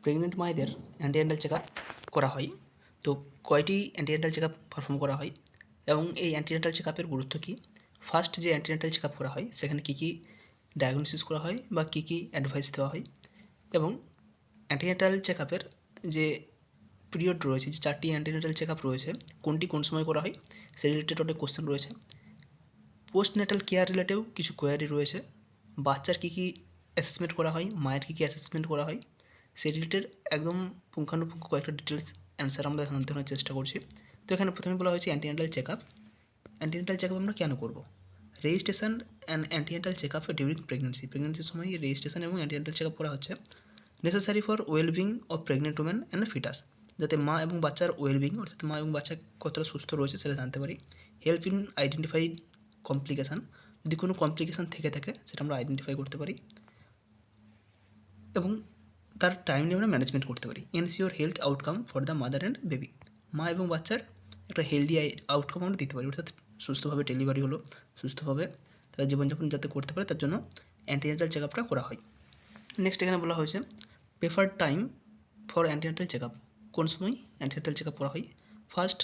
Pregnant মায়েদের antenatal check up করা হয়। তো কয়টি অ্যান্টিনাটাল চেক আপ পারফর্ম করা হয় এবং এই অ্যান্টিনাটাল চেক আপের গুরুত্ব কী? ফার্স্ট যে অ্যান্টিনাটাল চেক আপ করা হয় সেখানে কী কী ডায়াগনোসিস করা হয় বা কী কী অ্যাডভাইস দেওয়া হয় এবং অ্যান্টিনাটাল চেক আপের যে পিরিয়ড রয়েছে, যে 4টি অ্যান্টিনাটাল চেক আপ রয়েছে, কোনটি কোন সময় করা হয় সে রিলেটেড অনেক কোশ্চেন রয়েছে। পোস্টন্যাটাল কেয়ার রিলেটেও কিছু কোয়ারি রয়েছে। বাচ্চার কী কী অ্যাসেসমেন্ট করা হয়, মায়ের কী কী অ্যাসেসমেন্ট করা হয় সেই রিলেটেড একদম পুঙ্খানুপুঙ্খ কয়েকটা ডিটেলস অ্যান্সার আমরা জানতে দেওয়ার চেষ্টা করছি। তো এখানে প্রথমে বলা হয়েছে antenatal check up. Antenatal check up আমরা কেন করবো? Registration and antenatal check up during প্রেগনেন্সির সময় রেজিস্ট্রেশন এবং অ্যান্টিনাটাল চেক আপ করা হচ্ছে necessary for wellbeing of pregnant women and foetus, যাতে মা এবং বাচ্চার ওয়েলবিং অর্থাৎ মা এবং বাচ্চা কতটা সুস্থ রয়েছে সেটা জানতে পারি। হেল্প ইন আইডেন্টিফাই কমপ্লিকেশান, যদি কোনো কমপ্লিকেশান থেকে থাকে সেটা আমরা আইডেন্টিফাই করতে পারি এবং তার টাইম নিয়ে আমরা ম্যানেজমেন্ট করতে পারি। Ensure health outcome for the mother and baby, মা এবং বাচ্চার একটা হেলদি আউটকাম আমরা দিতে পারি, অর্থাৎ সুস্থভাবে ডেলিভারি হলো, সুস্থভাবে তারা জীবনযাপন যাতে করতে পারে তার জন্য অ্যান্টিনাটাল চেক আপটা করা হয়। নেক্সট এখানে বলা হয়েছে preferred time for antenatal check up, কোন সময় অ্যান্টিনাটাল চেক আপ করা হয়। ফার্স্ট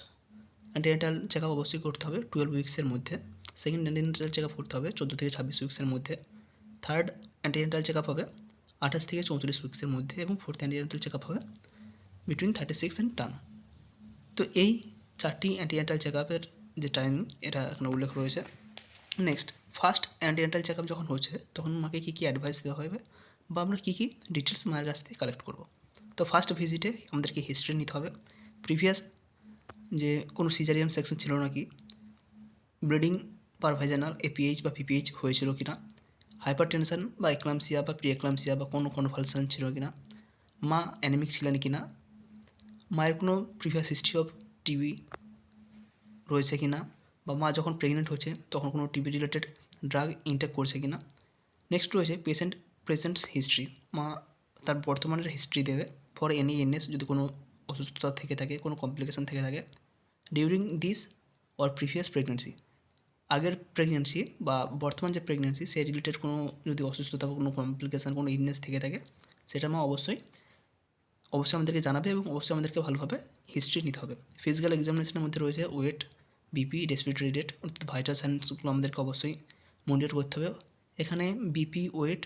অ্যান্টিনাটাল চেক আপ অবশ্যই করতে হবে 12 উইক্সের মধ্যে। সেকেন্ড অ্যান্টিনাটাল চেক আপ করতে হবে 14 থেকে 26 উইক্সের মধ্যে। থার্ড অ্যান্টিনাটাল চেক আপ হবে 28 থেকে 34 উইক্সের মধ্যে এবং ফোর্থ অ্যান্টিনাটাল চেক আপ হবে বিটুইন 36 অ্যান্ড টার্ম। তো এই 4টি অ্যান্টিনাটাল চেক আপের যে টাইমিং এটা এখানে উল্লেখ রয়েছে। Next, first antenatal check up যখন হচ্ছে তখন মাকে কী কী অ্যাডভাইস দেওয়া হবে বা আমরা কী কী ডিটেলস মায়ের কাছ থেকে কালেক্ট করবো। তো ফার্স্ট ভিজিটে আমাদেরকে হিস্ট্রি নিতে হবে, প্রিভিয়াস যে কোনো সিজারিয়ান সেকশন ছিল নাকি, ব্লিডিং পার ভাইজানাল এপিএইচ বা পিপিএইচ হয়েছিল কি না, হাইপার টেনশন বা এক্লামসিয়া বা প্রি এক্লামসিয়া বা কোনো কনভালশন ছিল কি না, মা অ্যানিমিক ছিলেন কি না, মায়ের কোনো প্রিভিয়াস হিস্ট্রি অফ টিবি রয়েছে কি না, বা মা যখন প্রেগনেন্ট হচ্ছে তখন কোনো টিবি রিলেটেড ড্রাগ ইনটেক করছে কি না। নেক্সট রয়েছে প্রেজেন্টস হিস্ট্রি, মা তার বর্তমানের হিস্ট্রি দেবে ফর এনি ইলনেস, যদি কোনো অসুস্থতা থেকে থাকে, কোনো কমপ্লিকেশান থেকে থাকে during this or previous pregnancy, আগের প্রেগনেন্সি বা বর্তমান যে প্রেগনেন্সি সেই রিলেটেড কোনো যদি অসুস্থতা বা কোনো কমপ্লিকেশান কোনো ইলনেস থেকে থাকে সেটা মা অবশ্যই আমাদেরকে জানাবে এবং অবশ্যই আমাদেরকে ভালোভাবে হিস্ট্রি নিতে হবে। ফিজিক্যাল এক্সামিনেশনের মধ্যে রয়েছে ওয়েট, বিপি, রেসপিরেটরি রেট, অর্থাৎ ভাইটাল সাইন্সগুলো আমাদেরকে অবশ্যই মনিটর করতে হবে। এখানে বিপি, ওয়েট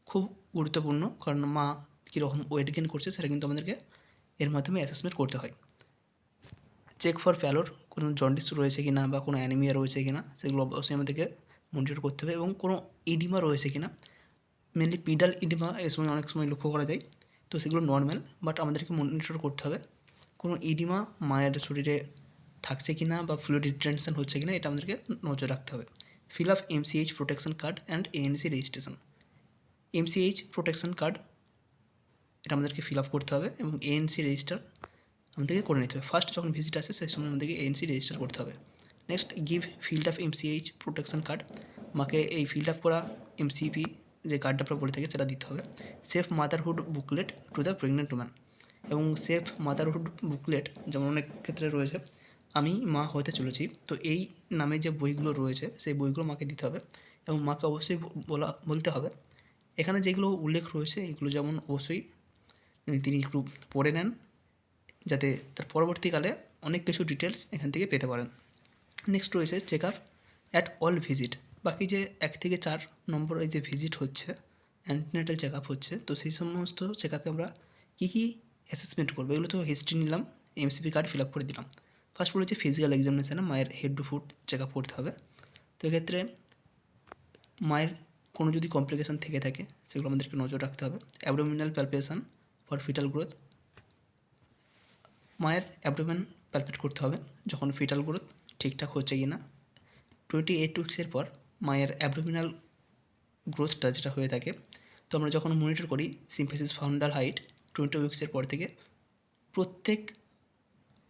খুব গুরুত্বপূর্ণ, কারণ মা কীরকম ওয়েট গেইন করছে সেটা কিন্তু আমাদেরকে এর মাধ্যমে অ্যাসেসমেন্ট করতে হয়। চেক ফর প্যালোর, কোনো জন্ডিস রয়েছে কি না বা কোনো অ্যানিমিয়া রয়েছে কি না সেগুলো অবশ্যই আমাদেরকে মনিটর করতে হবে এবং কোনো ইডিমা রয়েছে কি না, মেনলি পিডাল ইডিমা এই সময় অনেক সময় লক্ষ্য করা যায়, তো সেগুলো নর্মাল, বাট আমাদেরকে মনিটর করতে হবে কোনো ইডিমা মায়ের শরীরে থাকছে কি না বা ফ্লুইড রিটেনশন হচ্ছে কি না এটা আমাদেরকে নজর রাখতে হবে। Fill up MCh protection card and ANC registration, MCh protection card এটা আমাদেরকে ফিল আপ করতে হবে এবং এএনসি রেজিস্টার আমাদেরকে করে নিতে হবে। ফার্স্ট যখন ভিজিট আসে সেই সময় আমাদেরকে এএনসি রেজিস্টার করতে হবে। Next, give filled up MCh protection card, মাকে এই ফিল্ড আপ করা এমসিপি যে কার্ডটা আপনার বলে থাকে সেটা দিতে হবে। Safe motherhood booklet to the pregnant woman, এবং সেফ মাদারহুড বুকলেট যেমন অনেক ক্ষেত্রে রয়েছে আমি মা হতে চলেছি, তো এই নামে যে বইগুলো রয়েছে সেই বইগুলো মাকে দিতে হবে এবং মাকে অবশ্যই বলতে হবে এখানে যেগুলো উল্লেখ রয়েছে এগুলো যেমন অবশ্যই তিনি একটু পড়ে নেন, যাতে তার পরবর্তীকালে অনেক কিছু ডিটেলস এখান থেকে পেতে পারেন। নেক্সট রয়েছে check up at all visit, বাকি যে 1 থেকে 4 নম্বরে যে ভিজিট হচ্ছে অ্যান্টিনেটাল চেক আপ হচ্ছে, তো সেই সমস্ত চেক আপে আমরা কী কী অ্যাসেসমেন্ট করবো এগুলো তো হিস্ট্রি নিলাম, এমসিপি কার্ড ফিল আপ করে দিলাম। ফার্স্ট রয়েছে ফিজিক্যাল এক্সামিনেশানে মায়ের head to foot check up করতে হবে। তো এক্ষেত্রে মায়ের কোনো যদি কমপ্লিকেশান থেকে থাকে সেগুলো আমাদেরকে নজর রাখতে হবে। Abdominal palpation for fetal growth, মায়ের অ্যাবডোমেন প্যালপেট করতে হবে যখন ফিটাল গ্রোথ ঠিকঠাক হচ্ছে কি না। 28 উইক্সের পর মায়ের অ্যাবডোমিনাল গ্রোথটা যেটা হয়ে থাকে, তো আমরা যখন মনিটর করি সিম্পেসিস ফাউন্ডাল হাইট 20 উইক্সের পর থেকে প্রত্যেক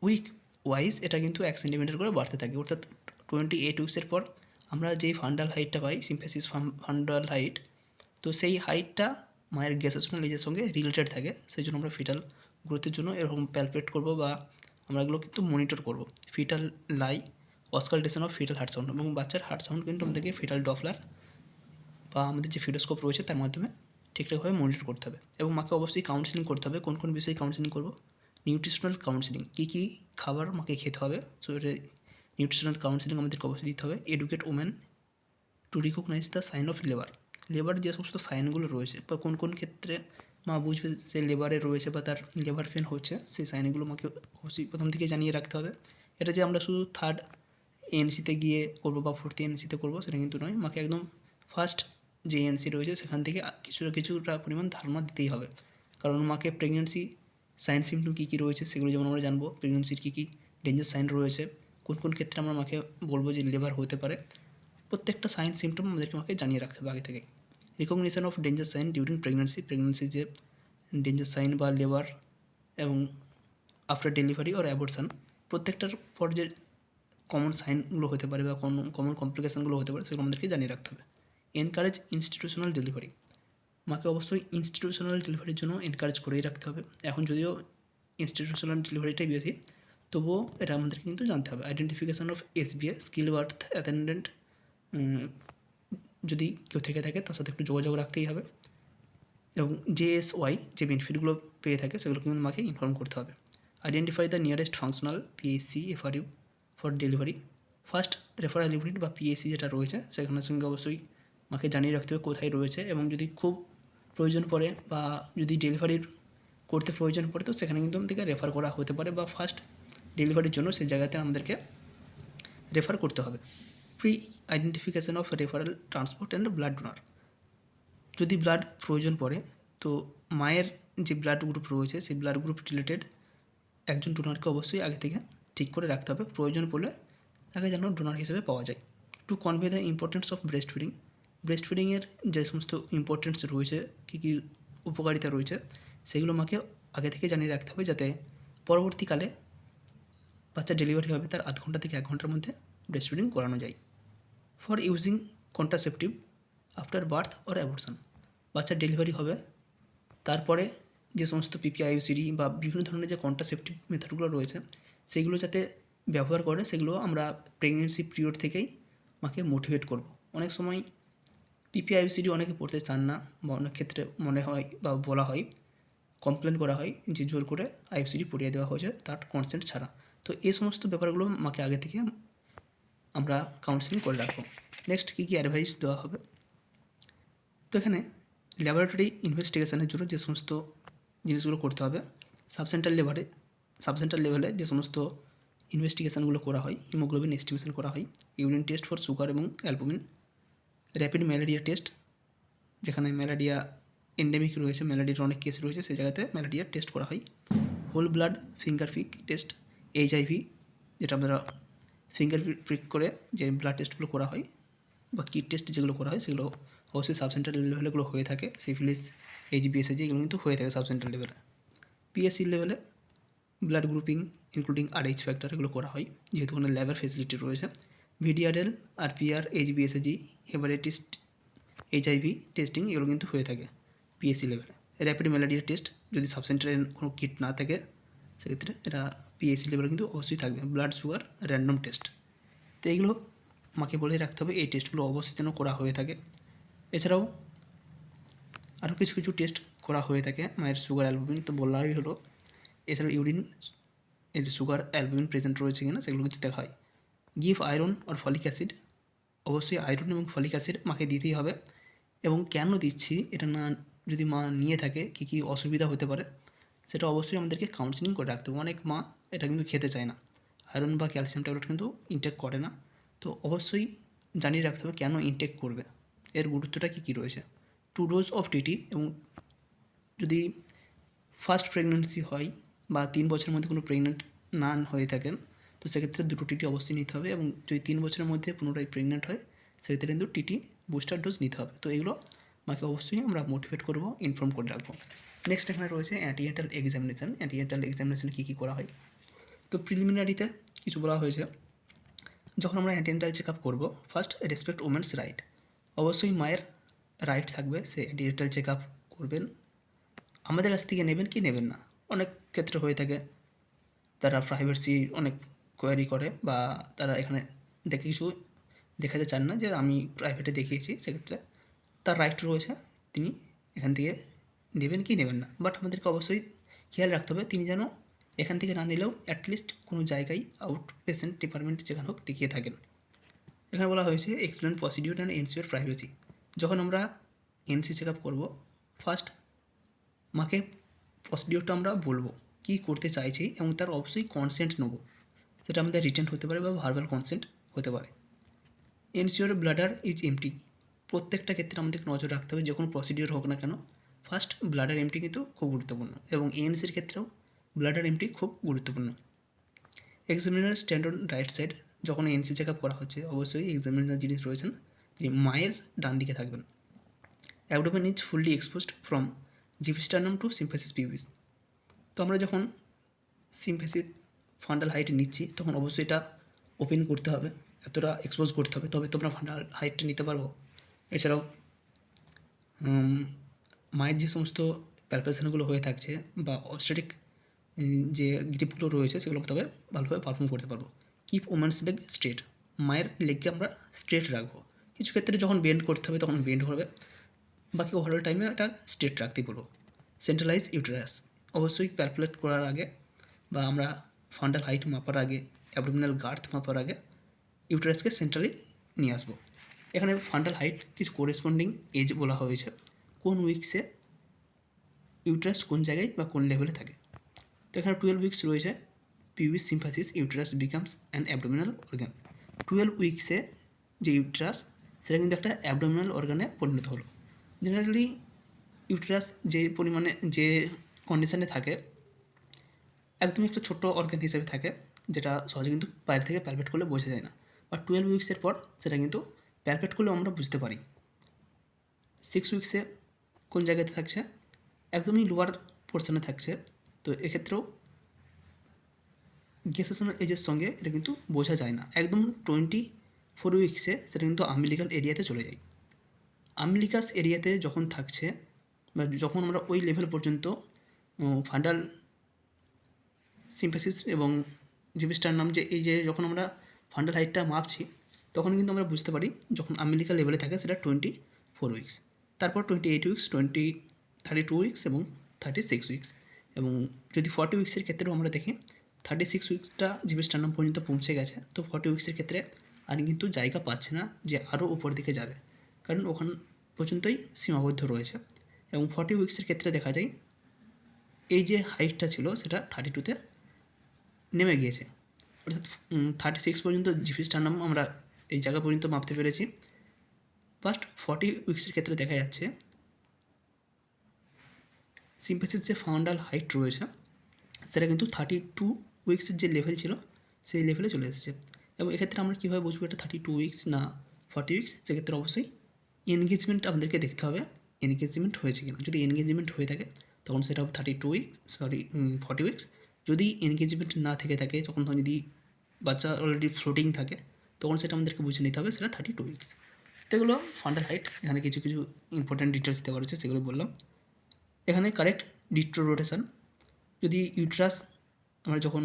উইক ওয়াইজ এটা কিন্তু 1 সেন্টিমিটার করে বাড়তে থাকে, অর্থাৎ 28 উইক্সের পর আমরা যেই ফান্ডাল হাইটটা পাই সিম্পেসিস ফান্ডাল হাইট, তো সেই হাইটটা মায়ের গ্যাস্ট্রাল এজের সঙ্গে রিলেটেড থাকে, সেই জন্য আমরা ফিটাল গ্রোথের জন্য এরকম প্যালপেট করবো বা আমরা এগুলো কিন্তু মনিটর করবো। Foetal lie, auscultation of foetal heart sound, এবং বাচ্চার হার্ট সাউন্ড কিন্তু আমাদেরকে ফিটাল ডপলার বা আমাদের যে ফিডোস্কোপ রয়েছে তার মাধ্যমে ঠিকঠাকভাবে মনিটর করতে হবে এবং মাকে অবশ্যই কাউন্সেলিং করতে হবে। কোন কোন বিষয়ে কাউন্সেলিং করব? নিউট্রিশনাল কাউন্সেলিং, কী কী খাবার মাকে খেতে হবে, সো এটা নিউট্রিশনাল কাউন্সেলিং আমাদেরকে অবশ্যই দিতে হবে। Educate women to recognize the sign of labour, labour যে সমস্ত সাইনগুলো রয়েছে বা কোন কোন ক্ষেত্রে মা বুঝবে সে লেবারে রয়েছে বা তার লেবার পেন হচ্ছে, সেই সাইনগুলো মাকে অবশ্যই প্রথম থেকে জানিয়ে রাখতে হবে। এটা যে আমরা শুধু থার্ড এএনসিতে গিয়ে করবো বা ফোর্থ এএনসিতে করবো সেটা কিন্তু নয়, মাকে একদম ফার্স্ট যে এএনসি রয়েছে সেখান থেকে কিছুটা পরিমাণ ধারণা দিতেই হবে। কারণ মাকে প্রেগনেন্সি সাইন সিমটম কী কী রয়েছে সেগুলো যেমন আমরা জানবো, প্রেগনেন্সির কী কী ডেঞ্জার সাইন রয়েছে, কোন কোন ক্ষেত্রে আমরা মাকে বলবো যে লেবার হতে পারে, প্রত্যেকটা সাইন সিমটম আমাদেরকে মাকে জানিয়ে রাখতে হবে আগে থেকে। Recognition of danger sign during pregnancy যে ডেঞ্জার সাইন বা লেবার এবং আফটার ডেলিভারি অর অ্যাবর্শন, প্রত্যেকটার পর যে কমন সাইনগুলো হতে পারে বা কমন কমপ্লিকেশানগুলো হতে পারে সেগুলো আমাদেরকে জানিয়ে রাখতে হবে। এনকারেজ ইনস্টিটিউশনাল ডেলিভারি, মাকে অবশ্যই ইনস্টিটিউশনাল ডেলিভারির জন্য এনকারেজ করেই রাখতে হবে। এখন যদিও ইনস্টিটিউশনাল ডেলিভারিটাই বেশি, তবুও এটা আমাদেরকে কিন্তু জানতে হবে। Identification of SBA skill birth attendant, যদি কেউ থেকে থাকে তার সাথে একটু যোগাযোগ রাখতেই হবে এবং জেএসওয়াই যে বেনিফিটগুলো পেয়ে থাকে সেগুলো কিন্তু আমাকে ইনফর্ম করতে হবে। Identify the nearest functional PSC FRU for delivery, first referral unit বা পিএসসি যেটা রয়েছে সেখানের সঙ্গে অবশ্যই আমাকে জানিয়ে রাখতে হবে কোথায় রয়েছে, এবং যদি খুব প্রয়োজন পড়ে বা যদি ডেলিভারির করতে প্রয়োজন পড়ে তো সেখানে কিন্তু আমাদেরকে রেফার করা হতে পারে বা ফার্স্ট ডেলিভারির জন্য সেই জায়গাতে আমাদেরকে রেফার করতে হবে। Pre identification of referral transport and blood donor, যদি ব্লাড প্রয়োজন পড়ে তো মায়ের যে ব্লাড গ্রুপ রয়েছে সেই ব্লাড গ্রুপ রিলেটেড একজন ডোনারকে অবশ্যই আগে থেকে ঠিক করে রাখতে হবে, প্রয়োজন পড়লে তাকে যেন ডোনার হিসেবে পাওয়া যায়। To convey the importance of breast feeding, breast ফিডিংয়ের যে সমস্ত ইম্পর্টেন্স রয়েছে, কী কী উপকারিতা রয়েছে সেগুলো আমাকে আগে থেকে জানিয়ে রাখতে হবে, যাতে পরবর্তীকালে বাচ্চা ডেলিভারি হবে তার আধ ঘন্টা থেকে 1 ঘন্টার মধ্যে ব্রেস্ট ফিডিং করানো যায়। For using contraceptive after birth or abortion, বাচ্চার ডেলিভারি হবে তারপরে যে সমস্ত পিপিআইসিডি বা বিভিন্ন ধরনের যে কন্ট্রাসেপটিভ মেথডগুলো রয়েছে সেগুলো যাতে ব্যবহার করে সেগুলো আমরা প্রেগনেন্সি পিরিয়ড থেকেই মাকে মোটিভেট করব। অনেক সময় পিপিআইসিডি অনেকে পড়তে চান না বা অনেক ক্ষেত্রে মনে হয় বা বলা হয়, কমপ্লেন করা হয় যে জোর করে আইএফসিডি পড়িয়ে দেওয়া হয়েছে তার কনসেন্ট ছাড়া। তো এই সমস্ত ব্যাপারগুলো মাকে আগে থেকে আমরা কাউন্সেলিং করে রাখবো। নেক্সট কী কী অ্যাডভাইস দেওয়া হবে, তো এখানে ল্যাবরেটরি ইনভেস্টিগেশনের জন্য যে সমস্ত জিনিসগুলো করতে হবে, সাবসেন্টার লেভেলে যে সমস্ত ইনভেস্টিগেশনগুলো করা হয়, হিমোগ্লোবিন এস্টিমেশন করা হয়, ইউরিন টেস্ট ফর সুগার এবং অ্যালবুমিন, র্যাপিড ম্যালেরিয়া টেস্ট, যেখানে ম্যালেরিয়া এন্ডেমিক রয়েছে, ম্যালেরিয়ার অনেক কেস রয়েছে সেই জায়গাতে ম্যালেরিয়ার টেস্ট করা হয়, whole blood finger prick test, HIV যেটা আমরা ফিঙ্গার প্রিক করে যে ব্লাড টেস্টগুলো করা হয় বা কিট টেস্ট যেগুলো করা হয় সেগুলো অবশ্যই সাবসেন্টার লেভেলগুলো হয়ে থাকে, সিফিলিস এইচবিএসএজি এগুলো কিন্তু হয়ে থাকে সাবসেন্টার লেভেলে। পিএসসি লেভেলে blood grouping including Rh factor এগুলো করা হয় যেহেতু ওখানে ল্যাবের ফেসিলিটি রয়েছে। ভিডিআরএল, আরপিআর, এইচবিএসএজি, হেপাটাইটিস, এইচআইভি টেস্টিং এগুলো কিন্তু হয়ে থাকে পিএসসি লেভেলে। র্যাপিড ম্যালেরিয়া টেস্ট যদি সাবসেন্টারের কোনো কিট না থাকে সেক্ষেত্রে এটা পিএসসি লেভেলে কিন্তু অবশ্যই থাকবে। ব্লাড সুগার র্যান্ডম টেস্ট, তো এইগুলো মাকে বলে রাখতে হবে এই টেস্টগুলো অবশ্যই যেন করা হয়ে থাকে। এছাড়াও আরও কিছু কিছু টেস্ট করা হয়ে থাকে মায়ের সুগার অ্যালবুমিন তো বললাই হলো, এছাড়াও ইউরিন এর সুগার অ্যালবুমিন প্রেজেন্ট রয়েছে কিনা সেগুলো কিন্তু দেখা হয়। গিভ আয়রন আর ফলিক অ্যাসিড, অবশ্যই আয়রন এবং ফলিক অ্যাসিড মাকে দিতেই হবে, এবং কেন দিচ্ছি এটা না যদি মা নিয়ে থাকে কী কী অসুবিধা হতে পারে সেটা অবশ্যই আমাদেরকে কাউন্সেলিং করে রাখতে হবে। অনেক মা এটা কিন্তু খেতে চায় না, আয়রন বা ক্যালসিয়াম ট্যাবলেট কিন্তু ইনটেক করে না, তো অবশ্যই জানিয়ে রাখতে হবে কেন ইনটেক করবে, এর গুরুত্বটা কী কী রয়েছে। 2 ডোজ অফ টিটি, এবং যদি ফার্স্ট প্রেগনেন্সি হয় বা 3 বছরের মধ্যে কোনো প্রেগনেন্ট না হয়ে থাকেন তো সেক্ষেত্রে 2টো টিটি অবশ্যই নিতে হবে, এবং যদি 3 বছরের মধ্যে পুনরায় প্রেগনেন্ট হয় সেক্ষেত্রে কিন্তু টিটি বুস্টার ডোজ নিতে হবে। তো এগুলো মাকে অবশ্যই আমরা মোটিভেট করব, ইনফর্ম করে রাখবো। নেক্সট এখানে রয়েছে অ্যান্টিনেটাল এক্সামিনেশান। অ্যান্টিনেটাল এক্সামিনেশানে কী কী করা হয়, তো প্রিলিমিনারিতে কিছু বলা হয়েছে। যখন আমরা অ্যান্টিনেটাল চেক আপ করবো, ফার্স্ট রেসপেক্ট ওমেন্স রাইট, অবশ্যই মায়ের রাইট থাকবে সে অ্যান্টিনেটাল চেক আপ করবেন, আমাদের কাছ থেকে নেবেন কি নেবেন না। অনেক ক্ষেত্রে হয়ে থাকে তারা প্রাইভেসি অনেক কোয়ারি করে বা তারা এখানে দেখে কিছু দেখাতে চান না যে আমি প্রাইভেটে দেখিয়েছি, সেক্ষেত্রে তার রাইট রয়েছে তিনি এখান থেকে নেবেন কি নেবেন না, বাট আমাদেরকে অবশ্যই খেয়াল রাখতে হবে তিনি যেন এখান থেকে না নিলেও অ্যাটলিস্ট কোনো জায়গায় আউট পেশেন্ট ডিপার্টমেন্ট যেখানে হোক দেখিয়ে থাকেন। এখানে বলা হয়েছে explain procedure and ensure privacy. যখন আমরা এনসি চেক আপ করবো, ফার্স্ট মাকে প্রসিডিওরটা আমরা বলবো কী করতে চাইছি এবং তার অবশ্যই কনসেন্ট নেবো, সেটা আমাদের রিটেন হতে পারে বা ভার্বাল কনসেন্ট হতে পারে। এনশিওর ব্লাডার ইজ এমটি, প্রত্যেকটা ক্ষেত্রে আমাদের নজর রাখতে হবে যে কোনো প্রসিডিওর হোক না কেন ফার্স্ট ব্লাডার এমটি কিন্তু খুব গুরুত্বপূর্ণ, এবং এএনসির ক্ষেত্রেও ব্লাডার এমটি খুব গুরুত্বপূর্ণ। Examiner stand on right side, যখন এনসি চেক আপ করা হচ্ছে অবশ্যই এক্সামিনার যিনি রয়েছেন তিনি মায়ের ডান দিকে থাকবেন। Abdomen is fully exposed from xiphisternum to symphysis pubis. তো আমরা যখন সিম্ফেসিস ফান্ডাল হাইট নিচ্ছি তখন অবশ্যই এটা ওপেন করতে হবে, এতটা এক্সপোজ করতে হবে, তবে তোমরা ফান্ডাল হাইটটা নিতে পারবো। এছাড়াও মায়ের যে সমস্ত প্যালপেশনগুলো হয়ে থাকছে বা অবস্ট্রেটিক যে গ্রিপগুলো রয়েছে সেগুলো তবে ভালোভাবে পারফর্ম করতে পারবো। কিপ ওমেন্স লেগ স্ট্রেট, মায়ের লেগকে আমরা স্ট্রেট রাখবো। কিছু ক্ষেত্রে যখন বেন্ড করতে হবে তখন বেন্ড হবে, বাকি ওভারঅল টাইমে এটা স্ট্রেট রাখতেই বলবো। সেন্ট্রালাইজ ইউটেরাস, অবশ্যই ক্যালকুলেট করার আগে বা আমরা ফান্ডাল হাইট মাপার আগে, অ্যাবডোমিনাল গার্থ মাপার আগে ইউটেরাসকে সেন্ট্রালি নিয়ে আসবো। এখানে ফান্ডাল হাইট কিছু করেসপন্ডিং এজ বলা হয়েছে, কোন উইক্সে ইউটেরাস কোন জায়গায় বা কোন লেভেলে থাকে। তো এখানে 12 উইক্স রয়েছে, pubis symphysis uterus becomes an abdominal organ. 12 উইক্সে যে ইউটেরাস সেটা কিন্তু একটা অ্যাবডোমিনাল অর্গানে পরিণত হলো। জেনারেলি ইউটেরাস যে পরিমাণে যে কন্ডিশনে থাকে একদমই একটা ছোট্ট অর্গান হিসেবে থাকে, যেটা সহজে কিন্তু বাইরে থেকে প্যালপেট করলে বোঝা যায় না, বা 12 উইক্সের পর সেটা কিন্তু প্যালপেট করলেও আমরা বুঝতে পারি। 6 উইক্সে কোন জায়গাতে থাকছে, একদমই লোয়ার পোর্শনে থাকছে, তো এক্ষেত্রেও গেস্টেশনাল এজের সঙ্গে এটা কিন্তু বোঝা যায় না। একদম 24 উইক্সে সেটা কিন্তু আম্বিলিকাল এরিয়াতে চলে যায়। আম্বিলিকাস এরিয়াতে যখন থাকছে বা যখন আমরা ওই লেভেল পর্যন্ত ফান্ডাল সিম্পেসিস এবং জিভিস্টার্নাম যে এই যে যখন আমরা ফান্ডাল হাইটটা মাপছি তখন কিন্তু আমরা বুঝতে পারি যখন আম্বিলিকাল লেভেলে থাকে সেটা 24 উইক্স, তারপর 28 উইক্স, 32 উইক্স এবং 36 উইক্স, এবং যদি 40 উইক্সের ক্ষেত্রেও আমরা দেখি 36 উইক্সটা জিভিস্টার্নাম পর্যন্ত পৌঁছে গেছে, তো 40 উইক্সের ক্ষেত্রে আর কিন্তু জায়গা পাচ্ছে না যে আরও উপর দিকে যাবে, কারণ ওখান পর্যন্তই সীমাবদ্ধ রয়েছে। এবং 40 উইক্সের ক্ষেত্রে দেখা যায় এই যে হাইটটা ছিল সেটা 32তে নেমে গিয়েছে, অর্থাৎ 36 পর্যন্ত জিভিস্টার্নাম আমরা এই জায়গা পর্যন্ত মাপতে পেরেছি। ফার্স্ট 40 উইক্সের ক্ষেত্রে দেখা যাচ্ছে সিম্পেসিস যে ফাউন্ডাল হাইট রয়েছে সেটা কিন্তু 32 উইক্সের যে লেভেল ছিল সেই লেভেলে চলে এসেছে। এবং এক্ষেত্রে আমরা কীভাবে বুঝবো এটা 32 উইক্স না 40 উইক্স, সেক্ষেত্রে অবশ্যই এনগেজমেন্ট আমাদেরকে দেখতে হবে এনগেজমেন্ট হয়েছে কিনা। যদি এনগেজমেন্ট হয়ে থাকে তখন সেটা হবে 32 উইক্স, 40 উইক্স। যদি এনগেজমেন্ট না থেকে থাকে তখন যদি বাচ্চা অলরেডি ফ্লোটিং থাকে তখন সেটা আমাদেরকে বুঝে নিতে হবে সেটা 32 উইক্স। তো এগুলো ফান্ডাল হাইট, এখানে কিছু কিছু ইম্পর্ট্যান্ট ডিটেলস দেওয়া রয়েছে সেগুলো বললাম। এখানে কারেক্ট ডিট্রো রোটেশন, যদি ইউট্রাস আমরা যখন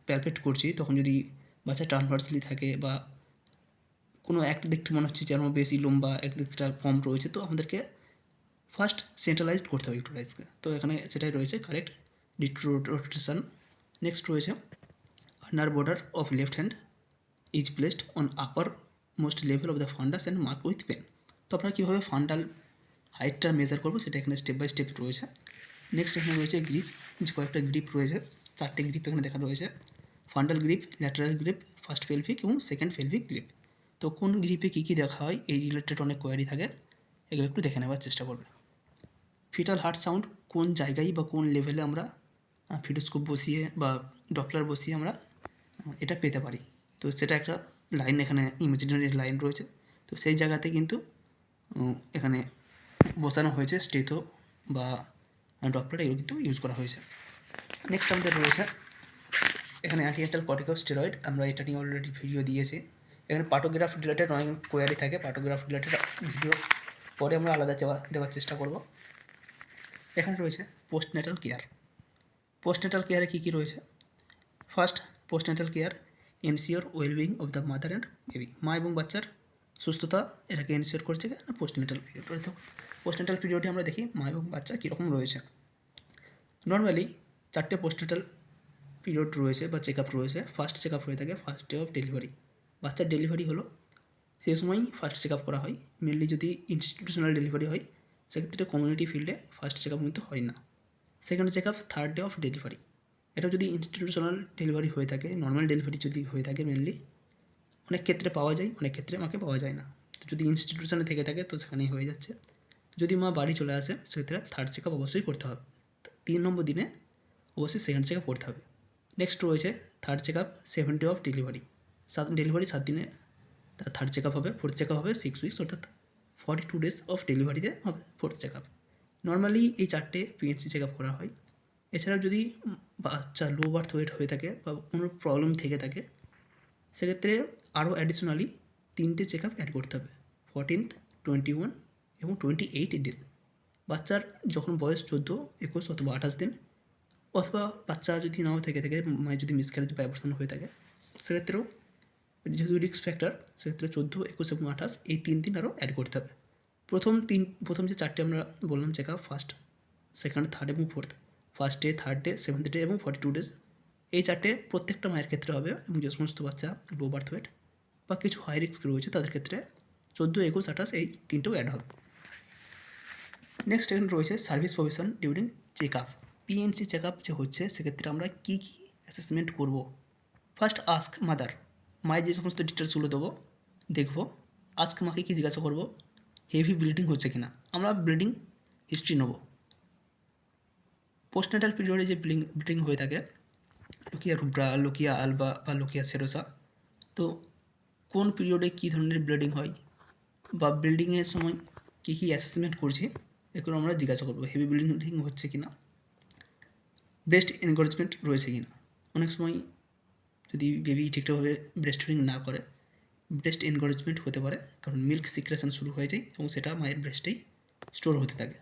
প্যালপেট করছি তখন যদি বাচ্চা ট্রান্সভার্সলি থাকে বা কোনো একটা দেখতে মনে হচ্ছে যেন বেশি লম্বা, এক দিকটা কম রয়েছে, তো আমাদেরকে ফার্স্ট সেন্ট্রালাইজড করতে হবে ইউট্রাসকে। তো এখানে সেটাই রয়েছে কারেক্ট ডিট্রো রোটেশন। নেক্সট রয়েছে under border of left hand is placed on upper most level of the fundus and mark with pen. তো আমরা কীভাবে ফান্ডাল হাইটটা মেজার করবো সেটা এখানে স্টেপ বাই স্টেপ রয়েছে। নেক্সট এখানে রয়েছে গ্রিপ, যে কয়েকটা গ্রিপ রয়েছে, 4টে গ্রিপ এখানে দেখা রয়েছে। Fundal grip, lateral grip, first pelvic এবং সেকেন্ড পেলভিক গ্রিপ। তো কোন গ্রিপে কী কী দেখা হয় এই রিলেটেড অনেক কোয়ারি থাকে, এগুলো একটু দেখে নেওয়ার চেষ্টা করবে। ফিটাল হার্ট সাউন্ড কোন জায়গায় বা কোন লেভেলে আমরা ফিটোস্কোপ বসিয়ে বা ডপলার বসিয়ে আমরা এটা পেতে পারি, তো সেটা একটা লাইন এখানে ইমাজিনারি লাইন রয়েছে, তো সেই জায়গাতে কিন্তু এখানে বসানো হয়েছে স্টেথো বা ডপলার, এগুলো কিন্তু ইউজ করা হয়েছে। নেক্সট আমাদের রয়েছে এখানে অ্যান্টিনেটাল কর্টিকোস্টেরয়েড, আমরা এটা নিয়ে অলরেডি ভিডিও দিয়েছি। এখানে পার্টোগ্রাফ রিলেটেড অনেক কোয়ারি থাকে, পার্টোগ্রাফ রিলেটেড ভিডিও পরে আমরা আলাদা দেওয়ার চেষ্টা করব। এখানে রয়েছে পোস্টনেটাল কেয়ার। পোস্টনেটাল কেয়ারে কী কী রয়েছে, first postnatal care ensure wellbeing of the mother and baby, মা এবং বাচ্চার সুস্থতা এটাকে এনশিওর করছে না পোস্টনেটাল পিরিয়ড। তো পোস্টনেটাল পিরিয়ডে আমরা দেখি মা এবং বাচ্চা কীরকম রয়েছে। নর্মালি 4টে পোস্টনেটাল পিরিয়ড রয়েছে বা চেক আপ রয়েছে। ফার্স্ট চেক আপ হয়ে থাকে ফার্স্ট ডে অফ ডেলিভারি। বাচ্চার ডেলিভারি হলো সেই সময়ই ফার্স্ট চেক আপ করা হয়। মেনলি যদি ইনস্টিটিউশনাল ডেলিভারি হয় সেক্ষেত্রে কমিউনিটি ফিল্ডে ফার্স্ট চেক আপ কিন্তু হয় না। Second check up third day of delivery. এটা যদি ইনস্টিটিউশনাল ডেলিভারি হয়ে থাকে, নর্মাল ডেলিভারি যদি হয়ে থাকে মেনলি, অনেক ক্ষেত্রে পাওয়া যায়, অনেক ক্ষেত্রে মাকে পাওয়া যায় না। তো যদি ইনস্টিটিউশনে থেকে থাকে তো সেখানেই হয়ে যাচ্ছে। যদি মা বাড়ি চলে আসে সেক্ষেত্রে থার্ড চেক আপ অবশ্যই করতে হবে। 3 নম্বর দিনে অবশ্যই সেকেন্ড চেক আপ করতে হবে। নেক্সট রয়েছে third check up 7 day of delivery. Delivery 7 দিনে তার থার্ড চেক আপ হবে। ফোর্থ চেক আপ হবে 6 উইকস, অর্থাৎ 42 ডেজ অফ ডেলিভারিতে হবে ফোর্থ চেক আপ। নর্মালি এই 4টে পিএনসি চেক আপ করা হয়। এছাড়াও যদি বাচ্চা লো বার্থ ওয়েট হয়ে থাকে বা কোনো প্রবলেম থেকে থাকে সেক্ষেত্রে আরও অ্যাডিশনালি 3টে চেক আপ অ্যাড করতে হবে, 14th, 21 এবং 28 ডেজ। বাচ্চার যখন বয়স 14, 21 অথবা 28 দিন, অথবা বাচ্চা যদি নাও থেকে থাকে, মায়ের যদি মিসক্যারেজ বা অ্যাবর্শন হয়ে থাকে সেক্ষেত্রেও যেহেতু রিস্ক ফ্যাক্টর সেক্ষেত্রে 14, 21 এবং 28 এই 3 দিন আরও অ্যাড করতে হবে। প্রথম যে 4টে আমরা বললাম check up, first, second, third এবং fourth, first day, third day, 7th day এবং 42 ডেজ, এই 4টে প্রত্যেকটা মায়ের ক্ষেত্রে হবে। এবং যে সমস্ত বাচ্চা লো বার্থ ওয়েট বা কিছু হাই রিস্ক রয়েছে তাদের ক্ষেত্রে 14, 21, 28 এই 3টেও অ্যাড হবে। নেক্সট এখানে রয়েছে service provision during check up. PNC check up যে হচ্ছে সেক্ষেত্রে আমরা কী কী অ্যাসেসমেন্ট করব। ফার্স্ট আস্ক মাদার, মায়ের যে সমস্ত ডিটেলসগুলো দেবো দেখবো। আজক মাকে কী জিজ্ঞাসা করবো, হেভি ব্লিডিং হচ্ছে কিনা, আমরা ব্লিডিং হিস্ট্রি নেবো। পোস্টনেটাল পিরিয়ডে যে ব্লিডিং হয়ে থাকে, লোকিয়া রুব্রা, লোকিয়া আলবা বা লোকিয়া সেরোসা, তো কোন পিরিয়ডে কী ধরনের ব্লিডিং হয় বা ব্লিডিংয়ের সময় কী কী অ্যাসেসমেন্ট করছি এগুলো আমরা জিজ্ঞাসা করবো। হেভি ব্লিডিং হচ্ছে কিনা, ব্রেস্ট এনকারেজমেন্ট রয়েছে কিনা। অনেক সময় যদি বেবি ঠিকঠাকভাবে ব্রেস্ট ফিডিং না করে ব্রেস্ট এনকারেজমেন্ট হতে পারে, কারণ মিল্ক সিক্রেশন শুরু হয়ে যায় এবং সেটা মায়ের ব্রেস্টেই স্টোর হতে থাকে।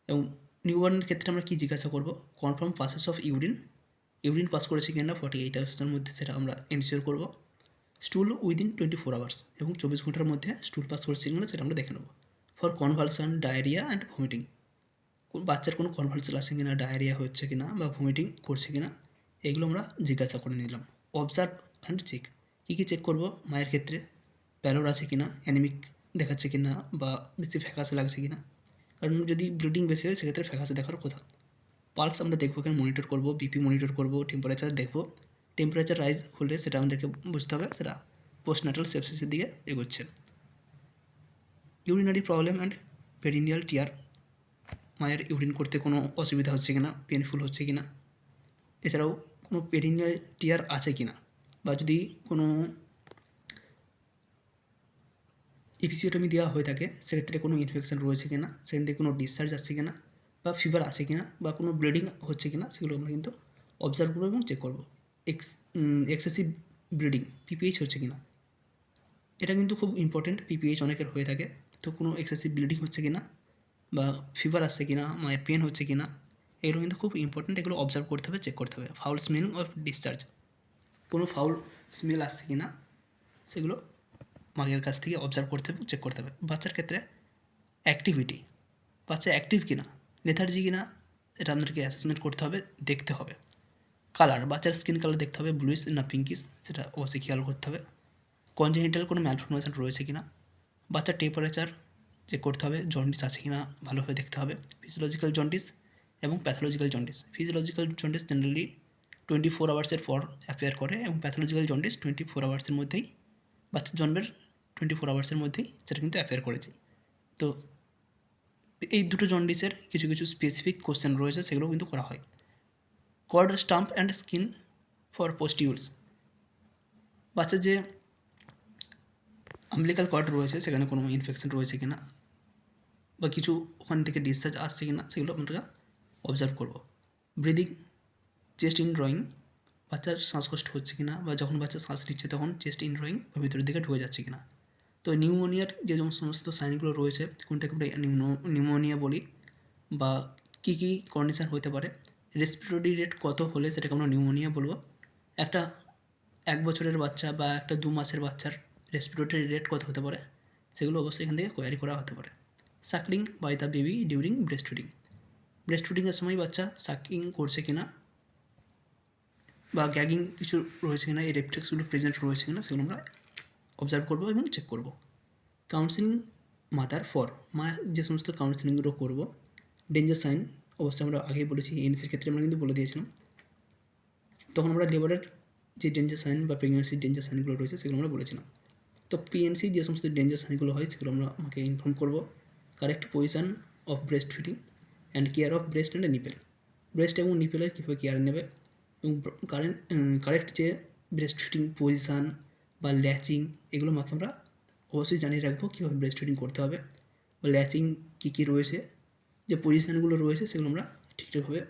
এবং নিউবর্নের ক্ষেত্রে আমরা কী জিজ্ঞাসা করবো, confirm passes of urine pass করেছে কিনা 48 আওয়ার্সের মধ্যে, সেটা আমরা এনশিওর করবো। স্টুল উইদিন 24 আওয়ার্স এবং 24 ঘন্টার মধ্যে স্টুল পাস করেছে কিনা সেটা আমরা দেখে নেবো। For convulsion, diarrhoea and vomiting, বাচ্চার কোনো কনভালশন আসছে কিনা, ডায়রিয়া হচ্ছে কিনা বা ভমিটিং করছে কিনা, এগুলো আমরা জিজ্ঞাসা করে নিলাম। অবজার্ভ অ্যান্ড চেক, কী কী চেক করবো মায়ের ক্ষেত্রে, প্যালোর আছে কিনা, অ্যানিমিক দেখাচ্ছে কিনা বা বেশি ফ্যাকাসে লাগছে কিনা, কারণ যদি ব্লিডিং বেশি হয় সেক্ষেত্রে ফ্যাকাসে দেখার কথা। পালস আমরা দেখবো, কেন মনিটর করবো, বিপি মনিটর করবো, টেম্পারেচার দেখবো। টেম্পারেচার রাইজ হলে সেটা আমাদেরকে বুঝতে হবে সেটা পোস্টনাটাল সেপসিসের দিকে এগোচ্ছে। ইউরিনারি প্রবলেম অ্যান্ড পেরিনিয়াল টিয়ার, মায়ের ইউরিন করতে কোনো অসুবিধা হচ্ছে কিনা, পেনফুল হচ্ছে কিনা, এছাড়াও কোনো পেরিনিয়াল টিয়ার আছে কিনা, বা যদি কোনো এপিসিওটমি দেওয়া হয়ে থাকে সেক্ষেত্রে কোনো ইনফেকশন রয়েছে কিনা, সেখান থেকে কোনো ডিসচার্জ আসছে কিনা বা ফিভার আছে কিনা বা কোনো ব্লিডিং হচ্ছে কিনা, সেগুলো আমরা কিন্তু অবজার্ভ করবো এবং চেক করবো। এক্সেসিভ ব্লিডিং, পিপিএইচ হচ্ছে কিনা, এটা কিন্তু খুব ইম্পর্টেন্ট। পিপিএইচ অনেকের হয়ে থাকে, তো কোনো এক্সেসিভ ব্লিডিং হচ্ছে কিনা বা ফিভার আসছে কিনা, মায়ের পেন হচ্ছে কিনা, এগুলো কিন্তু খুব ইম্পর্টেন্ট। এগুলো অবজার্ভ করতে হবে, চেক করতে হবে। ফাউল স্মেলিং অফ ডিসচার্জ, কোনো ফাউল স্মেল আসছে কিনা সেগুলো মায়ের কাছ থেকে অবজার্ভ করতে হবে, চেক করতে হবে। বাচ্চার ক্ষেত্রে অ্যাক্টিভিটি, বাচ্চা অ্যাক্টিভ কিনা, লেথার্জি কিনা, এটা আমাদেরকে অ্যাসেসমেন্ট করতে হবে, দেখতে হবে। কালার, বাচ্চার স্কিন কালার দেখতে হবে, ব্লুইশ না পিঙ্কিশ, সেটা অবশ্যই খেয়াল করতে হবে। কনজেনিটাল কোনো ম্যালফরমেশন রয়েছে কিনা, বাচ্চার টেম্পারেচার চেক করতে হবে, জন্ডিস আছে কিনা ভালোভাবে দেখতে হবে। ফিজিওলজিক্যাল জন্ডিস এবং pathological jaundice, physiological jaundice generally 24 আওয়ার্সের পর অ্যাপিয়ার করে এবং প্যাথোলজিক্যাল জন্ডিস 24 আওয়ার্সের মধ্যেই, বাচ্চার জন্মের 24 আওয়ার্সের মধ্যেই সেটা কিন্তু অ্যাপিয়ার করে যায়। তো এই দুটো জন্ডিসের কিছু কিছু স্পেসিফিক কোশ্চেন রয়েছে, সেগুলো কিন্তু করা হয়। Cord stump and skin for pustules, বাচ্চার যে আমলিকাল কর্ড রয়েছে সেখানে কোনো ইনফেকশন রয়েছে কিনা বা কিছু ওখান থেকে ডিসচার্জ আসছে কিনা সেগুলো আমরা অবজার্ভ করব। ব্রিদিং, চেস্ট ইন ড্রয়িং, বাচ্চার শ্বাসকষ্ট হচ্ছে কিনা বা যখন বাচ্চা শ্বাস নিচ্ছে তখন চেস্ট ইন ড্রয়িং বা ভিতরের দিকে ঢুকে যাচ্ছে কিনা। তো নিউমোনিয়ার যে সমস্ত সাইনগুলো রয়েছে, কোনটাকে আমরা নিউমোনিয়া বলি বা কী কী কন্ডিশান হতে পারে, রেসপিরেটরি রেট কত হলে সেটাকে আমরা নিউমোনিয়া বলবো। একটা 1 বছরের বাচ্চা বা একটা 2 মাসের বাচ্চার রেসপিরেটরি রেট কত হতে পারে, সেগুলো অবশ্যই এখান থেকে কোয়ারি করা হতে পারে। Suckling by the baby during breast feeding, breast ফিডিংয়ের সময় বাচ্চা সাকিং করছে কিনা বা গ্যাগিং কিছু রয়েছে কিনা, এই রেফ্লেক্সগুলো প্রেজেন্ট রয়েছে কিনা সেগুলো আমরা অবজার্ভ করবো এবং চেক করবো। কাউন্সিলিং মাদার ফর, মা যে সমস্ত কাউন্সিলিংগুলো করবো, ডেঞ্জার সাইন অবশ্যই আমরা আগেই বলেছি, এনসির ক্ষেত্রে আমরা কিন্তু বলে দিয়েছিলাম। তখন আমরা লেবারের যে ডেঞ্জার সাইন বা প্রেগনেন্সির ডেঞ্জার সাইনগুলো রয়েছে সেগুলো আমরা বলেছিলাম। তো পিএনসি যে সমস্ত ডেঞ্জার সাইনগুলো হয় সেগুলো আমরা আমাকে ইনফর্ম করবো। Correct position of breast feeding and care of breast and nipple, breast এবং নিপেলের কীভাবে কেয়ার নেবে এবং কারেক্ট যে ব্রেস্ট ফিডিং পজিশান বা ল্যাচিং এগুলো মাকে আমরা অবশ্যই জানিয়ে রাখবো কীভাবে ব্রেস্ট ফিডিং করতে হবে বা ল্যাচিং কী কী রয়েছে, যে পজিশানগুলো রয়েছে সেগুলো আমরা ঠিকঠাকভাবে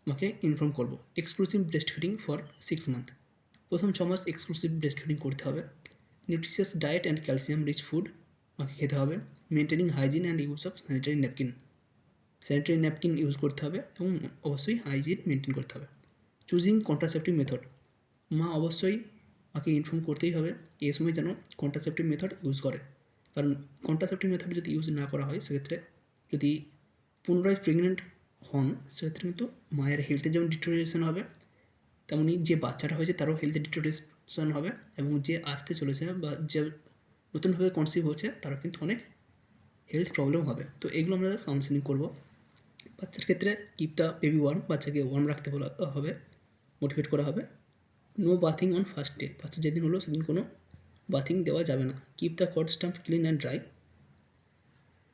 মাকে ইনফর্ম করবো। Exclusive breast feeding for 6 month, প্রথম 6 মাস এক্সক্লুসিভ ব্রেস্ট ফিডিং করতে হবে। Nutritious diet and calcium rich food মাকে খেতে হবে। Maintaining hygiene and use of sanitary napkin use করতে হবে এবং অবশ্যই হাইজিন মেনটেন করতে হবে। চুজিং কন্ট্রাসেপটিভ মেথড, মা অবশ্যই মাকে ইনফর্ম করতেই হবে এই সময় যেন কন্ট্রাসেপটিভ মেথড ইউজ করে, কারণ কন্ট্রাসেপটিভ মেথড যদি ইউজ না করা হয় সেক্ষেত্রে যদি পুনরায় প্রেগনেন্ট হন সেক্ষেত্রে কিন্তু মায়ের হেলথে যেমন ডিটোরিয়েশন হবে, তেমনি যে বাচ্চাটা হয়েছে তারও হেলথে ডিটোরিয়েশন হবে এবং যে আসতে চলেছে বা যে নতুনভাবে কনসিভ হচ্ছে তারও কিন্তু অনেক হেলথ প্রবলেম হবে। তো এগুলো আমরা কাউন্সেলিং করবো। বাচ্চার ক্ষেত্রে কিপ দ্য বেবি ওয়ার্ম, বাচ্চাকে ওয়ার্ম রাখতে বলা হবে, মোটিভেট করা হবে। No bathing on first day, বাচ্চা যেদিন হলো সেদিন কোনো বাথিং দেওয়া যাবে না। Keep the cord stump clean and dry,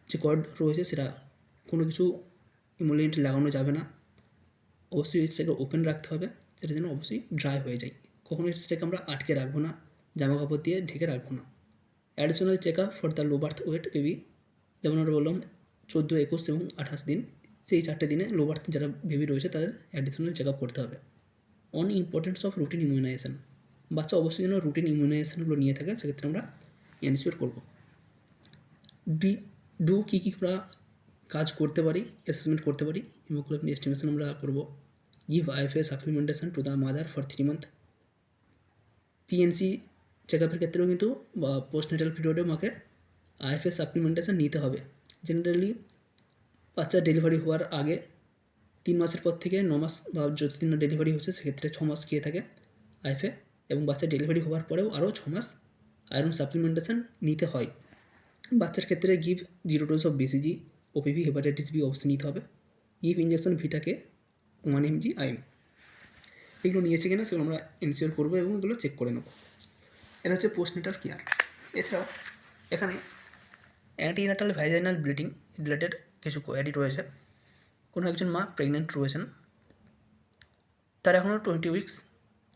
যে কর্ড রয়েছে সেটা কোনো কিছু ইমোলিয়েন্ট লাগানো যাবে না, অবশ্যই সেটা ওপেন রাখতে হবে, সেটা যেন অবশ্যই ড্রাই হয়ে যায়। কখনোই সেটাকে আমরা আটকে রাখবো না, জামা কাপড় দিয়ে ঢেকে রাখবো না। Additional check up for the low birth weight baby, যেমন আমরা বললাম 14, 21 এবং 28 দিন, সেই 4টে দিনে লো বার্থ যারা বেবি রয়েছে তাদের অ্যাডিশনাল চেক আপ করতে হবে। On importance of routine immunization, বাচ্চা অবশ্যই যেন রুটিন ইমিউনাইজেশনগুলো নিয়ে থাকে সেক্ষেত্রে আমরা এনশিওর করবো। কী কী আমরা কাজ করতে পারি, অ্যাসেসমেন্ট করতে পারি, হিমোগ্লোবিন এস্টিমেশন আমরা করবো। Give IFA supplementation to the mother for 3 month, PNC check আপের ক্ষেত্রেও কিন্তু বা পোস্টনেটাল পিরিয়ডে মাকে আইএফএ সাপ্লিমেন্টেশন নিতে হবে। জেনারেলি বাচ্চা ডেলিভারি হওয়ার আগে 3 মাসের পর থেকে 9 মাস বা যতদিন না ডেলিভারি হচ্ছে সেক্ষেত্রে 6 মাস খেয়ে থাকে আইএফএ, এবং বাচ্চা ডেলিভারি হওয়ার পরেও আরও 6 মাস আয়রন সাপ্লিমেন্টেশন নিতে হয়। বাচ্চার ক্ষেত্রে give 0 dose of BCG, OPV, hepatitis B অবশ্যই নিতে হবে। Give injection vit K 1 mg IM, এগুলো নিয়েছে কিনা সেগুলো আমরা ইনশিওর করবো এবং এগুলো চেক করে নেবো। এটা হচ্ছে পোস্টনেটাল কেয়ার। এছাড়াও এখানে অ্যান্টিনাটাল ভ্যাজাইনাল ব্লিডিং রিলেটেড কিছু কোয়ারি রয়েছে। কোনো একজন মা প্রেগনেন্ট রয়েছেন, তার এখনও 20 উইকস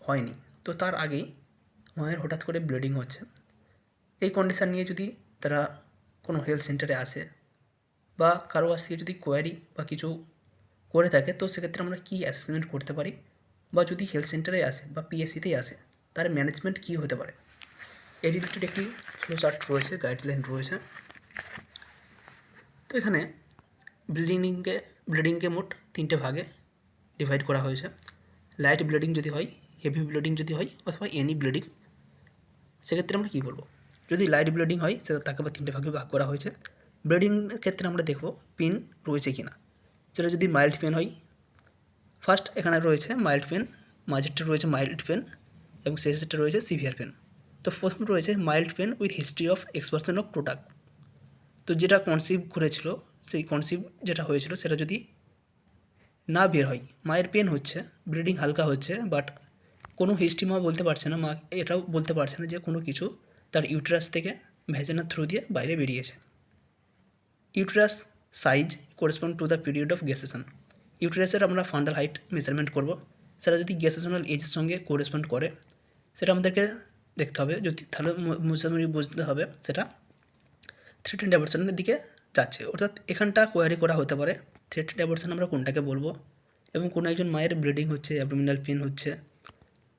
হয়নি, তো তার আগেই মায়ের হঠাৎ করে ব্লিডিং হচ্ছে। এই কন্ডিশান নিয়ে যদি তারা কোনো হেলথ সেন্টারে আসে বা কারো কাছ থেকে যদি কোয়ারি বা কিছু করে থাকে, তো সেক্ষেত্রে আমরা কী অ্যাসেসমেন্ট করতে পারি, বা যদি হেলথ সেন্টারে আসে বা পিএসসিতেই আসে তার ম্যানেজমেন্ট কী হতে পারে, এই রিলেটেড একটি ফ্লো চার্ট রয়েছে, গাইডলাইন রয়েছে। তো এখানে ব্লিডিংকে মোট 3টে ভাগে ডিভাইড করা হয়েছে। লাইট ব্লিডিং যদি হয়, হেভি ব্লিডিং যদি হয়, অথবা এনি ব্লিডিং, সেক্ষেত্রে আমরা কী করবো। যদি লাইট ব্লিডিং হয় সেটা তাকে আবার 3টে ভাগে ভাগ করা হয়েছে। ব্লিডিংয়ের ক্ষেত্রে আমরা দেখবো পেন রয়েছে কি না, সেটা যদি মাইল্ড পেন হয়, ফার্স্ট এখানে রয়েছে মাইল্ড পেন, মাঝেরটা রয়েছে মাইল্ড পেন এবং শেষেরটা রয়েছে সিভিয়ার পেন। তো প্রথম রয়েছে mild pain with history of expulsion of product, তো যেটা কনসিভ করেছিল সেই কনসিভ যেটা হয়েছিল সেটা যদি না বের হয়, মায়ের পেন হচ্ছে, ব্লিডিং হালকা হচ্ছে, বাট কোনো হিস্ট্রি মা বলতে পারছে না, মা এটাও বলতে পারছে না যে কোনো কিছু তার ইউটেরাস থেকে ভ্যাজানার থ্রু দিয়ে বাইরে বেরিয়েছে। Uterus size correspond to the period of gestation, ইউটেরাসের আমরা ফান্ডাল হাইট মেজারমেন্ট করব, সেটা যদি গেসেশনাল এজের সঙ্গে করেসপন্ড করে সেটা আমাদেরকে দেখতে হবে, যদি তাহলে মোটামুটি বুঝতে হবে সেটা থ্রেটেন্ড অ্যাবর্শনের দিকে যাচ্ছে। অর্থাৎ এখানটা কোয়ারি করা হতে পারে থ্রেটেন্ড অ্যাবর্শন আমরা কোনটাকে বলবো, এবং কোনো একজন মায়ের ব্লিডিং হচ্ছে, অ্যাবডোমিনাল পেন হচ্ছে,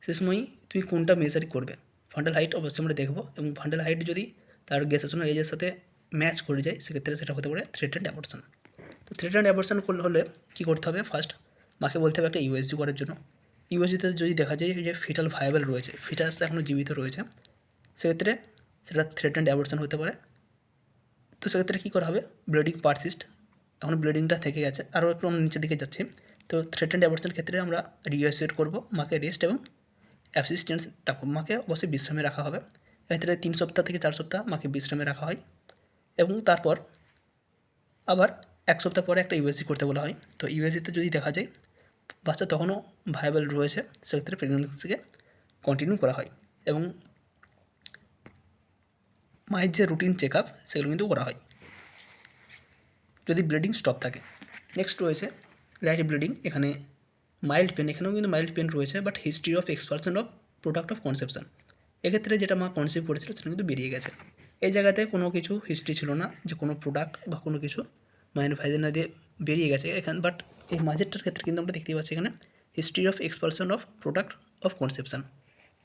সে সময় তুমি কোনটা মেজার করবে। ফান্ডাল হাইট অবশ্যই আমরা দেখবো, এবং ফান্ডাল হাইট যদি তার গেসেশনাল এজের সাথে ম্যাচ করে যায় সেক্ষেত্রে সেটা হতে পারে থ্রেটেন্ড অ্যাবর্শন। তো থ্রেটেন্ড অ্যাবর্শন হলে কী করতে হবে, ফার্স্ট মাকে বলতে হবে একটা ইউএসজি করার জন্য। ইউএসজিতে যদি দেখা যায় যে ফিটাল ভায়াবল রয়েছে, ফিটাস এখনও জীবিত রয়েছে, সেক্ষেত্রে সেটা থ্রেটেন্ড অ্যাবর্শন হতে পারে। তো সেক্ষেত্রে কী করা হবে, ব্লিডিং পারসিস্ট, এখন ব্লিডিংটা থেকে গেছে, আরও একটু আমরা নিচের দিকে যাচ্ছি। তো থ্রেটেন্ড অ্যাবর্শনের ক্ষেত্রে আমরা রিঅ্যাসিওর করবো, মাকে রেস্ট এবং অ্যাবসিস্টেন্স রাখবো, মাকে অবশ্যই বিশ্রামে রাখা হবে। এক্ষেত্রে 3 সপ্তাহ থেকে 4 সপ্তাহ মাকে বিশ্রামে রাখা হয় এবং তারপর আবার 1 সপ্তাহ পরে একটা ইউএসজি করতে বলা হয়। তো ইউএসজিতে যদি দেখা যায় বাচ্চা তখনও ভায়াবল রয়েছে, সেক্ষেত্রে প্রেগনেন্সিকে কন্টিনিউ করা হয় এবং মায়ের যে রুটিন চেক আপ সেগুলো কিন্তু করা হয় যদি ব্লিডিং স্টপ থাকে। নেক্সট রয়েছে লাইট ব্লিডিং, এখানে মাইল্ড পেন, এখানেও কিন্তু মাইল্ড পেন রয়েছে, but history of expulsion of product of conception, এক্ষেত্রে যেটা মা কনসিভ করেছিল সেটা কিন্তু বেরিয়ে গেছে। এই জায়গাতে কোনো কিছু হিস্ট্রি ছিল না যে কোনো প্রোডাক্ট বা কোনো কিছু মায়ের ভাইজেনা দিয়ে বেরিয়ে গেছে এখানে, বাট এই মাঝেরটার ক্ষেত্রে কিন্তু আমরা দেখতেই পাচ্ছি এখানে history of expulsion of product of conception.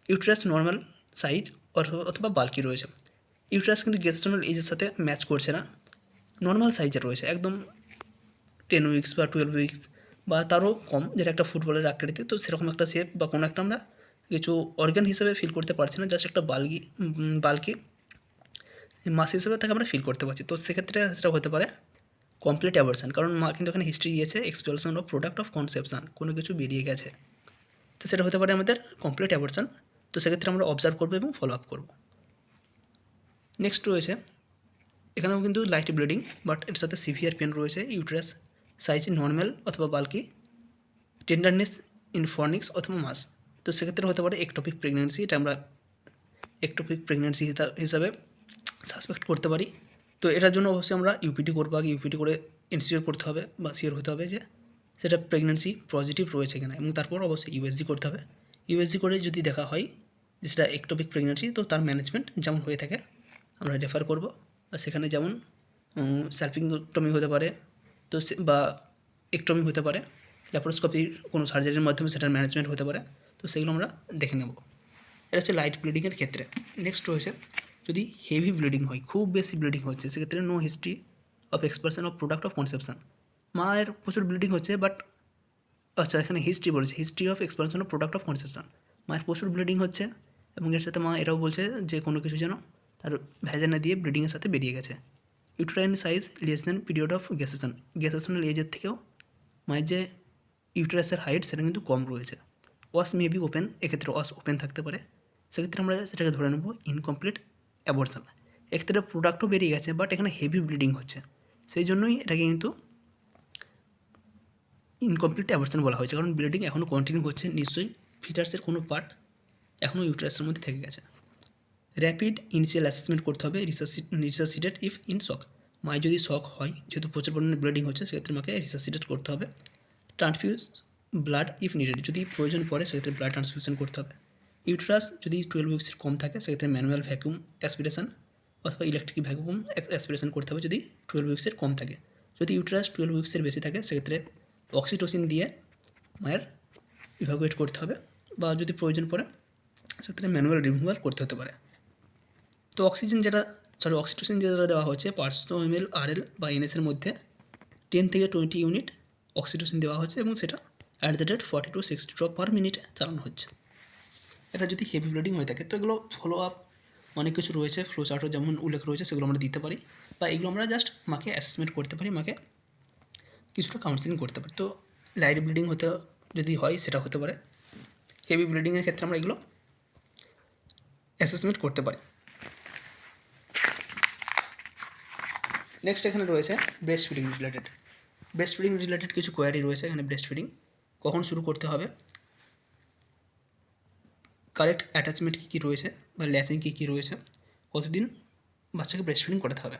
Uterus normal size অথবা বাল্কি রয়েছে, ইউটেরাস কিন্তু গেস্টেশনাল এজের সাথে ম্যাচ করছে না, নর্মাল সাইজের রয়েছে, একদম 10 উইকস বা 12 উইকস বা তারও কম, যেটা একটা ফুটবলের আকৃতি। তো সেরকম একটা শেপ বা কোনো একটা আমরা কিছু অর্গান হিসেবে ফিল করতে পারছি না, জাস্ট একটা বাল্কি মাস হিসেবে তাকে আমরা ফিল করতে পারছি। তো সেক্ষেত্রে সেটা হতে পারে কমপ্লিট অ্যাবর্শন, কারণ মা কিন্তু এখানে হিস্ট্রি দিয়েছে expulsion of product of conception, কোনো কিছু বেরিয়ে গেছে, তো সেটা হতে পারে আমাদের কমপ্লিট অ্যাবর্শন। তো সেক্ষেত্রে আমরা অবজার্ভ করবো এবং ফলো আপ করবো। নেক্সট রয়েছে এখানেও কিন্তু লাইট ব্লিডিং, বাট এর সাথে সিভিয়ার পেন রয়েছে, ইউটেরাস সাইজ নর্মাল অথবা বাল্কি, টেন্ডারনেস ইন ফর্নিক্স অথবা মাস। তো সেক্ষেত্রে হতে পারে একটোপিক প্রেগনেন্সি, এটা আমরা একটোপিক প্রেগনেন্সি হিসাবে সাসপেক্ট করতে পারি। তো এটার জন্য অবশ্যই আমরা ইউপিটি করবো, আগে ইউপিটি করে ইনশিওর করতে হবে বা শিওর হতে হবে যে সেটা প্রেগনেন্সি পজিটিভ রয়েছে কিনা, এবং তারপর অবশ্যই ইউএসজি করতে হবে। ইউএসজি করে যদি দেখা হয় যে সেটা একটোপিক প্রেগনেন্সি, তো তার ম্যানেজমেন্ট যেমন হয়ে থাকে আমরা রেফার করব, আর সেখানে যেমন স্যালপিংটমি হতে পারে, তো বা একটমি হতে পারে, ল্যাপারোস্কোপির কোনো সার্জারির মাধ্যমে সেটার ম্যানেজমেন্ট হতে পারে, তো সেগুলো আমরা দেখে নেব। এটা হচ্ছে লাইট ব্লিডিংয়ের ক্ষেত্রে। নেক্সট রয়েছে যদি হেভি ব্লিডিং হয়, খুব বেশি ব্লিডিং হচ্ছে, সেক্ষেত্রে no history of expulsion of product of conception, মায়ের প্রচুর ব্লিডিং হচ্ছে, বাট আচ্ছা এখানে হিস্ট্রি বলেছে, history of expulsion of product of conception, মায়ের প্রচুর ব্লিডিং হচ্ছে এবং এর সাথে মা এটাও বলছে যে কোনো কিছু যেন তার ভ্যাজানা দিয়ে ব্লিডিংয়ের সাথে বেরিয়ে গেছে। Uterine size less than period of gestational এজের থেকেও মায়ের যে ইউটেরাসের হাইট সেটা কিন্তু কম রয়েছে। ওয়াস মে বি ওপেন, এক্ষেত্রে ওয়াস ওপেন থাকতে পারে, সেক্ষেত্রে আমরা সেটাকে ধরে নেব ইনকমপ্লিট অ্যাবর্শন। এক্ষেত্রে প্রোডাক্টও বেরিয়ে গেছে, বাট এখানে হেভি ব্লিডিং হচ্ছে, সেই জন্যই এটাকে কিন্তু ইনকমপ্লিট অ্যাবর্শন বলা হয়েছে, কারণ ব্লিডিং এখনও কন্টিনিউ হচ্ছে, নিশ্চয়ই ফিটার্সের কোনো পার্ট এখনও ইউটেরাসের মধ্যে থেকে গেছে। র্যাপিড ইনিশিয়াল অ্যাসেসমেন্ট করতে হবে, রিসাসিটেড ইফ ইন শক, মায়ের যদি শক হয় যেহেতু প্রচুর পরিমাণে ব্লিডিং হচ্ছে, সেক্ষেত্রে মাকে রিসাসিটেট করতে হবে। ট্রান্সফিউজ ব্লাড ইফ নিডেড, যদি প্রয়োজন পড়ে সেক্ষেত্রে ব্লাড ট্রান্সফিউশন করতে হবে। ইউটেরাস যদি 12 উইক্সের কম থাকে সেক্ষেত্রে ম্যানুয়াল ভ্যাকুম অ্যাসপিরেশন অথবা ইলেকট্রিক ভ্যাকুম অ্যাসপিরেশন করতে হবে যদি 12 উইক্সের কম থাকে। যদি ইউটেরাস 12 উইক্সের বেশি থাকে সেক্ষেত্রে অক্সিটোসিন দিয়ে মায়ের ইভাকুয়েট করতে হবে, বা যদি প্রয়োজন পড়ে সেক্ষেত্রে ম্যানুয়াল রিমুভাল করতে হতে পারে। তো অক্সিটোসিন যেটা দেওয়া হচ্ছে 500 ml RL বা NS এর মধ্যে 10 থেকে 20 ইউনিট অক্সিটোসিন দেওয়া হচ্ছে এবং সেটা at the rate 40 to 60 drop per মিনিটে চালানো হচ্ছে। এটা যদি হেভি ব্লিডিং হয়ে থাকে তো এগুলো ফলো আপ অনেক কিছু রয়েছে, ফ্লো চার্টও যেমন উল্লেখ রয়েছে সেগুলো আমরা দিতে পারি, বা এগুলো আমরা জাস্ট মাকে অ্যাসেসমেন্ট করতে পারি, মাকে কিছুটা কাউন্সিলিং করতে পারি। তো লাইট ব্লিডিং হতে যদি হয় সেটা হতে পারে, হেভি ব্লিডিংয়ের ক্ষেত্রে আমরা এগুলো অ্যাসেসমেন্ট করতে পারি। নেক্সট এখানে রয়েছে ব্রেস্ট ফিডিং রিলেটেড কিছু কোয়ারি রয়েছে এখানে। ব্রেস্ট ফিডিং কখন শুরু করতে হবে, কারেক্ট অ্যাটাচমেন্ট কী কী রয়েছে বা ল্যাচিং কী কী রয়েছে, কতদিন বাচ্চাকে ব্রেস্ট ফিডিং করাতে হবে।